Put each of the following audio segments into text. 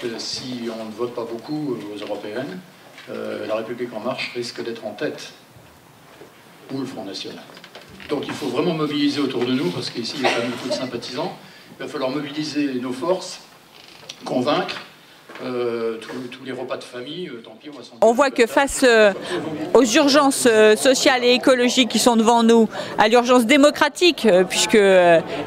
Que si on ne vote pas beaucoup aux européennes, la République en marche risque d'être en tête, ou le Front National. Donc il faut vraiment mobiliser autour de nous, parce qu'ici il y a quand même beaucoup de sympathisants. Il va falloir mobiliser nos forces, convaincre. Tous les repas de famille, tant pis, on voit que face aux urgences sociales et écologiques qui sont devant nous, à l'urgence démocratique, puisque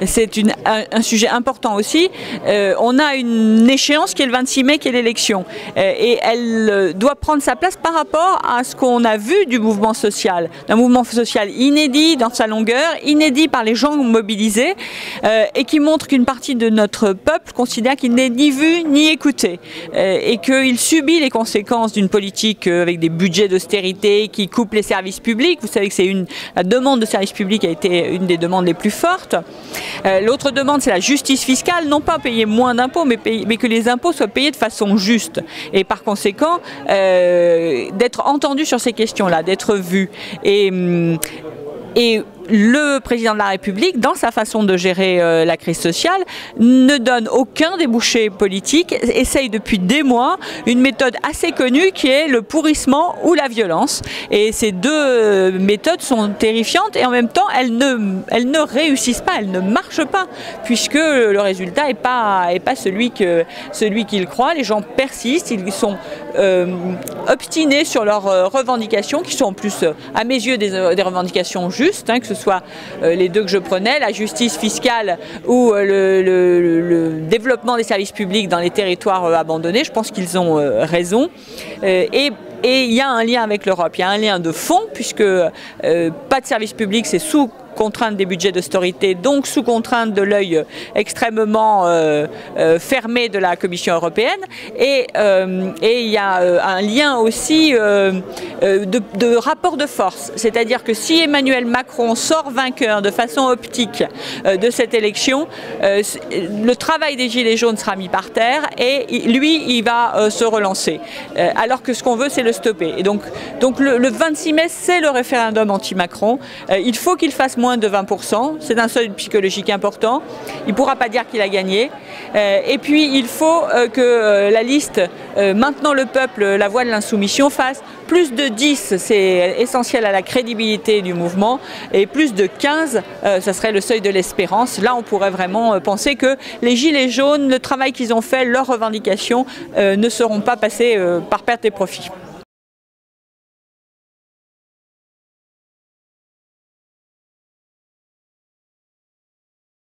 c'est un sujet important aussi, on a une échéance qui est le 26 mai, qui est l'élection. Et elle doit prendre sa place par rapport à ce qu'on a vu du mouvement social. Un mouvement social inédit dans sa longueur, inédit par les gens mobilisés, et qui montre qu'une partie de notre peuple considère qu'il n'est ni vu ni écouté. Et qu'il subit les conséquences d'une politique avec des budgets d'austérité qui coupent les services publics. Vous savez que la demande de services publics a été une des demandes les plus fortes. L'autre demande, c'est la justice fiscale, non pas payer moins d'impôts, mais que les impôts soient payés de façon juste. Et par conséquent, d'être entendu sur ces questions-là, d'être vu. Et le président de la République, dans sa façon de gérer la crise sociale, ne donne aucun débouché politique, essaye depuis des mois une méthode assez connue qui est le pourrissement ou la violence. Et ces deux méthodes sont terrifiantes et en même temps elles ne réussissent pas, elles ne marchent pas, puisque le résultat n'est pas celui qu'ils croient. Les gens persistent, ils sont obstinés sur leurs revendications, qui sont en plus, à mes yeux, des revendications justes, que ce soit les deux que je prenais, la justice fiscale ou le développement des services publics dans les territoires abandonnés. Je pense qu'ils ont raison. Et il y a un lien avec l'Europe, il y a un lien de fond, puisque pas de services publics, c'est sous contrainte des budgets d'austérité, donc sous contrainte de l'œil extrêmement fermé de la Commission européenne. Et il y a un lien aussi de rapport de force. C'est-à-dire que si Emmanuel Macron sort vainqueur de façon optique de cette élection, le travail des Gilets jaunes sera mis par terre et lui, il va se relancer. Alors que ce qu'on veut, c'est le stopper. Et donc le 26 mai, c'est le référendum anti-Macron. Il faut qu'il fasse moins de 20%, c'est un seuil psychologique important, il ne pourra pas dire qu'il a gagné. Et puis il faut que la liste Maintenant le peuple, la voie de l'insoumission, fasse plus de 10, c'est essentiel à la crédibilité du mouvement, et plus de 15, ça serait le seuil de l'espérance. Là on pourrait vraiment penser que les Gilets jaunes, le travail qu'ils ont fait, leurs revendications ne seront pas passées par perte et profit.